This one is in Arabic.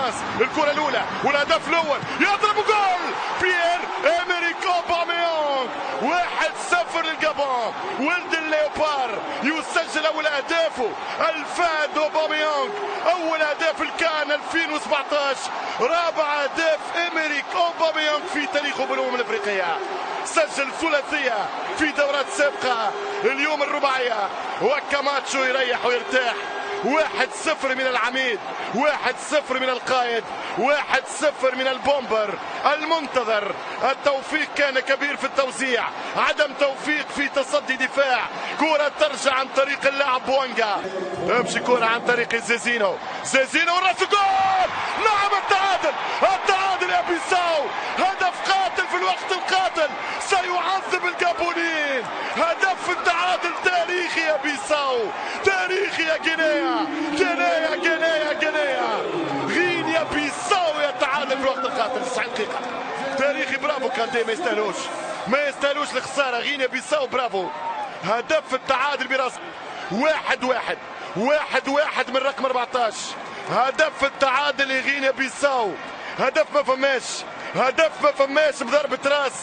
براس. الكرة الأولى والهدف الأول يضرب جول بيير إمريك أوباميانغ. 1-0 للجابون. ولد الليوبار يسجل أول أهدافه الفهد أوباميانغ. أول أهداف الكان 2017. رابع أهداف إمريك أوباميانغ في تاريخه بالأمم الأفريقية. سجل ثلاثية في دورات سابقة. اليوم الرباعية وكاماتشو يريح ويرتاح. 1-0 من العميد، 1-0 من القائد، 1-0 من البومبر المنتظر. التوفيق كان كبير في التوزيع، عدم توفيق في تصدي دفاع. كرة ترجع عن طريق اللاعب بوانجا، تمشي كرة عن طريق زيزينو والراس جول. نعم التعادل يا بيساو. هدف قاتل في الوقت القاتل سيعذب الجابونيين. هدف التعادل تاريخي يا بيساو، تاريخي يا غينيا. غينيا بيساو يتعادل في الوقت القاتل 90 دقيقة. تاريخي. برافو كانتي، ما يستاهلوش الخسارة. غينيا بيساو برافو. هدف التعادل براس. 1-1 من رقم 14. هدف التعادل لغينيا بيساو. هدف ما فماش بضربة راس.